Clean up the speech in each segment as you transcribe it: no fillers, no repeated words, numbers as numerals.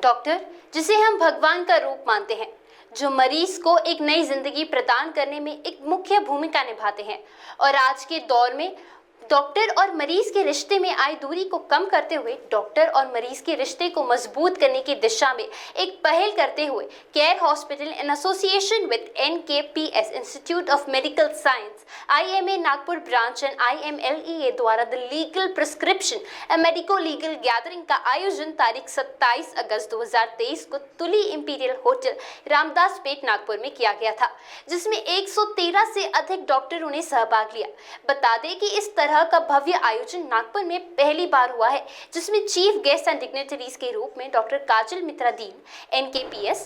Doctor, जिसे हम भगवान का रूप मानते हैं, जो मरीज को एक नई जिंदगी प्रदान करने में एक मुख्य भूमिका निभाते हैं, और आज के दौर में डॉक्टर और मरीज के रिश्ते में आई दूरी को कम करते हुए डॉक्टर और मरीज के रिश्ते को मजबूत करने की दिशा में एक पहल करते हुए care hospital in association with NKPS institute of medical science, IMA Nagpur branch and IMLEA द्वारा the legal prescription and medico legal gathering का आयोजन तारीख 27 अगस्त 2023 को तुली इंपीरियल होटल रामदास पेट नागपुर में किया गया था, जिसमें 113 से अधिक डॉक्टरों ने सहभाग लिया। बता दें कि इस तरह का भव्य आयोजन नागपुर में पहली बार हुआ है, जिसमें चीफ गेस्ट एंड डिग्नेटरीज के रूप में डॉक्टर काजल Mitra Deen NKPS,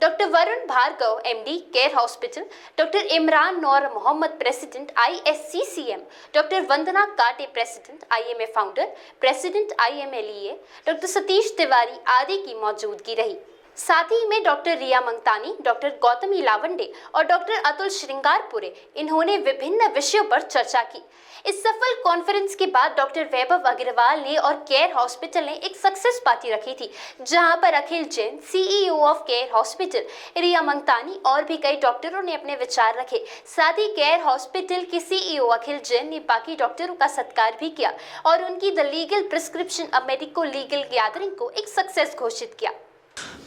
doctor Varun Bhargava MD Care Hospital, doctor Imran Naur Mohammed president ISCCM, doctor Vandana Kate president IMA founder, president IMLEA, doctor Satish Tiwari आदि की मौजूदगी रही। साथ ही में डॉक्टर रिया मंगतानी, डॉक्टर गौतमी लावंडे और डॉक्टर अतुल श्रृंगारपुरे इन्होंने विभिन्न विषयों पर चर्चा की। इस सफल कॉन्फ्रेंस के बाद डॉक्टर वैभव अग्रवाल ने और केयर हॉस्पिटल ने एक सक्सेस पार्टी रखी थी, जहां पर Akhil Jain CEO of Care Hospital, Riya Mangtani और भी कई डॉक्टरों ने अपने विचार रखे। साथ ही केयर हॉस्पिटल के CEO अखिल जैन ने बाकी डॉक्टरों का सत्कार भी किया और उनकी the legal prescription of medico legal gathering को एक सक्सेस घोषित किया।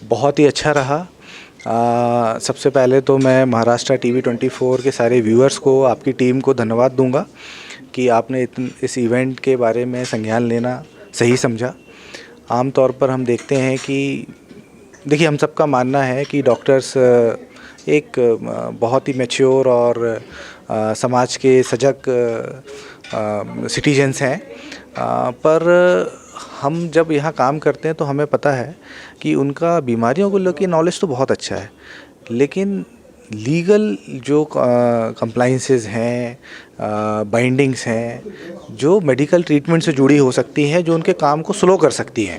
बहुत ही अच्छा रहा। सबसे पहले तो मैं महाराष्ट्र TV 24 के सारे व्यूअर्स को, आपकी टीम को धन्यवाद दूंगा कि आपने इस इवेंट के बारे में संज्ञान लेना सही समझा। आमतौर पर हम देखते हैं कि देखिए, हम सबका मानना है कि डॉक्टर्स एक बहुत ही मैच्योर और समाज के सजग सिटीजन्स हैं, पर हम जब यहाँ काम करते हैं तो हमें पता है कि उनका बीमारियों को लेकर नॉलेज तो बहुत अच्छा है, लेकिन लीगल जो कंप्लाइंसेस हैं, बाइंडिंग्स हैं, जो मेडिकल ट्रीटमेंट से जुड़ी हो सकती हैं, जो उनके काम को स्लो कर सकती हैं,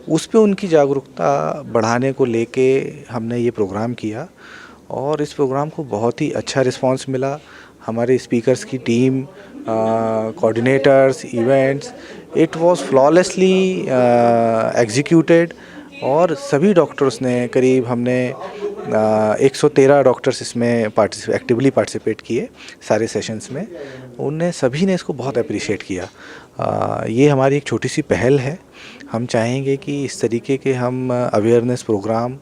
उस पे उनकी जागरूकता बढ़ाने को लेके हमने ये प्रोग्राम किया और इस प्रोग्राम को बहुत ही अच्छा रिस्पांस मिला। हमारे स्पीकर्स की team, coordinators, events, it was flawlessly executed और सभी डॉक्टर्स ने हमने 113 डॉक्टर्स इसमें एक्टिवली पार्टिसिपेट किए सारे सेशंस में। उनने सभी ने इसको बहुत अप्रिशिएट किया। ये हमारी एक छोटी सी पहल है। हम चाहेंगे कि इस तरीके के हम अवेयरनेस प्रोग्राम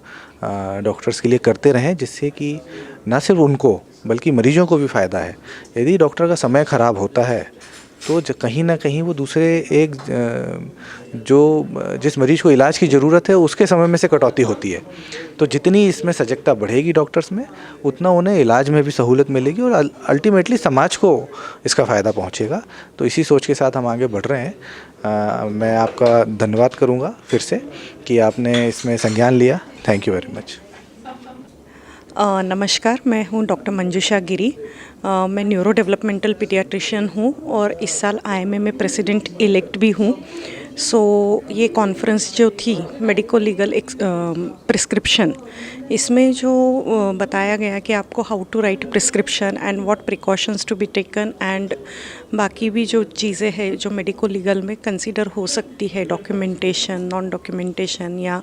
डॉक्टर्स के लिए करते रहें, जिससे कि न सिर्फ उनको बल्कि मरीजों को भी फ़ायदा है। यदि डॉक्टर का समय ख़राब होता है तो कहीं ना कहीं वो दूसरे एक जिस मरीज़ को इलाज की ज़रूरत है उसके समय में से कटौती होती है। तो जितनी इसमें सजगता बढ़ेगी डॉक्टर्स में, उतना उन्हें इलाज में भी सहूलत मिलेगी और अल्टीमेटली समाज को इसका फ़ायदा पहुंचेगा। तो इसी सोच के साथ हम आगे बढ़ रहे हैं। मैं आपका धन्यवाद करूंगा फिर से कि आपने इसमें संज्ञान लिया। Thank you very much. नमस्कार, मैं हूं डॉक्टर मंजुषा गिरी। मैं न्यूरो डेवलपमेंटल पीडियाट्रिशियन हूं और इस साल IMA में प्रेसिडेंट इलेक्ट भी हूं। ये कॉन्फ्रेंस जो थी मेडिको लीगल प्रिस्क्रिप्शन, इसमें जो बताया गया कि आपको how to write prescription and what precautions to be taken and बाकी भी जो चीज़ें हैं जो मेडिको लीगल में कंसीडर हो सकती है, डॉक्यूमेंटेशन, नॉन डॉक्यूमेंटेशन या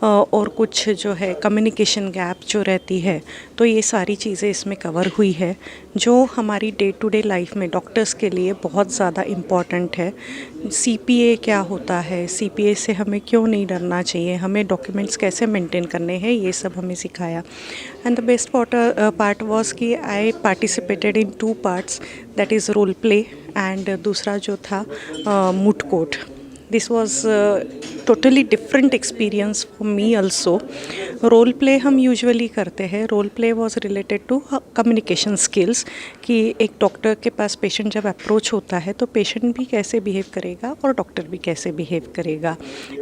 और कुछ जो है कम्युनिकेशन गैप जो रहती है, तो ये सारी चीज़ें इसमें कवर हुई है जो हमारी डे टू डे लाइफ में डॉक्टर्स के लिए बहुत ज़्यादा इम्पॉर्टेंट है। CPA क्या होता है, CPA से हमें क्यों नहीं डरना चाहिए, हमें डॉक्यूमेंट्स कैसे मेंटेन करने हैं, ये सब हमें सिखाया। And the best part was कि I participated in 2 parts, that is role play and दूसरा जो था moot court. This was totally different experience for me also. Role play हम यूजुअली करते हैं। Role play was related to communication skills, कि एक doctor के पास पेशेंट जब अप्रोच होता है तो पेशेंट भी कैसे बिहेव करेगा और डॉक्टर भी कैसे बिहेव करेगा,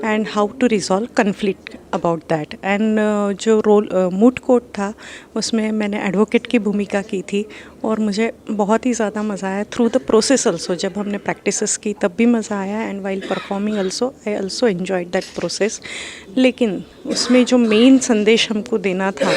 and how to resolve conflict about that. And जो मूट कोर्ट था उसमें मैंने एडवोकेट की भूमिका की थी और मुझे बहुत ही ज़्यादा मज़ा आया थ्रू द प्रोसेस ऑल्सो। जब हमने प्रैक्टिसेस की तब भी मज़ा आया and while performing also I also enjoyed that process. लेकिन उसमें जो मेन संदेश हमको देना था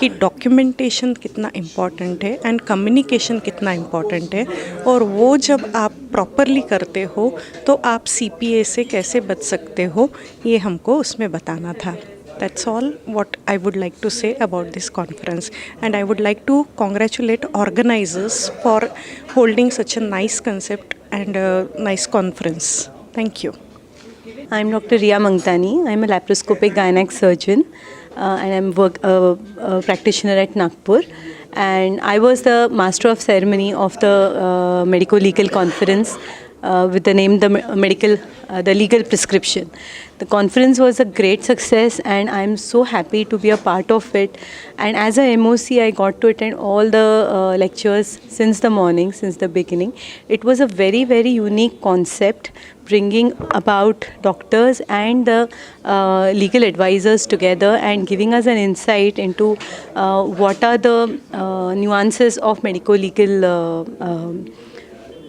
कि डॉक्यूमेंटेशन कितना इम्पॉर्टेंट है एंड कम्युनिकेशन कितना इम्पॉर्टेंट है, और वो जब आप प्रॉपरली करते हो तो आप CPA से कैसे बच सकते हो, ये हमको उसमें बताना था. That's all what I would like to say about this conference, and I would like to congratulate organizers for holding such a nice concept and a nice conference. Thank you. I'm Dr. Riya Mangtani. I'm a laparoscopic gynec surgeon and I'm a practitioner at Nagpur. And I was the master of ceremony of the medico-legal conference with the name the legal prescription. The conference was a great success and I'm so happy to be a part of it. And as a MOC, I got to attend all the lectures since the morning, since the beginning. It was a very, very unique concept, bringing about doctors and the legal advisors together and giving us an insight into what are the nuances of medico-legal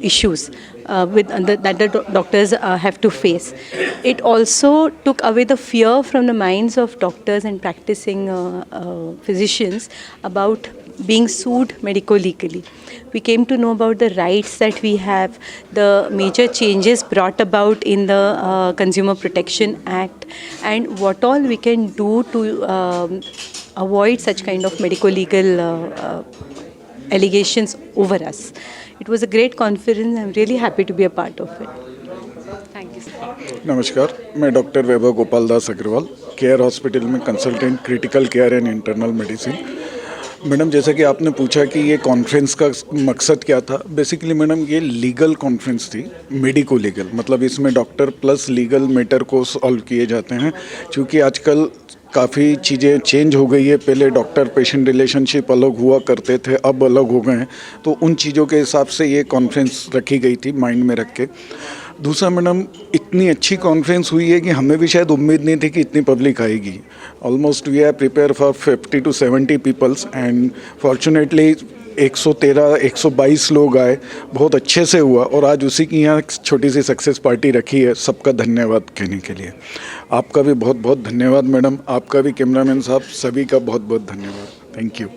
issues that the doctors have to face. It also took away the fear from the minds of doctors and practicing physicians about being sued medico-legally. We came to know about the rights that we have, the major changes brought about in the Consumer Protection Act, and what all we can do to avoid such kind of medico-legal allegations over us. It was a great conference. I'm really happy to be a part of it. Thank you. नमस्कार, मैं doctor वैभव Gopal Das Agarwal, care hospital में consultant critical care and internal medicine. Madam, जैसा कि आपने पूछा कि ये conference का मकसद क्या था, बेसिकली मैडम ये लीगल कॉन्फ्रेंस थी, मेडिको लीगल, मतलब इसमें डॉक्टर प्लस लीगल मैटर को सॉल्व किए जाते हैं. क्योंकि आजकल काफ़ी चीज़ें चेंज हो गई है. पहले डॉक्टर पेशेंट रिलेशनशिप अलग हुआ करते थे, अब अलग हो गए हैं. तो उन चीज़ों के हिसाब से ये कॉन्फ्रेंस रखी गई थी माइंड में रख के. दूसरा मैडम, इतनी अच्छी कॉन्फ्रेंस हुई है कि हमें भी शायद उम्मीद नहीं थी कि इतनी पब्लिक आएगी. Almost we are prepare for 50 to 70 peoples and fortunately 122 लोग आए. बहुत अच्छे से हुआ और आज उसी की यहाँ छोटी सी सक्सेस पार्टी रखी है. सबका धन्यवाद कहने के लिए. आपका भी बहुत बहुत धन्यवाद मैडम, आपका भी कैमरामैन साहब, सभी का बहुत बहुत धन्यवाद. Thank you.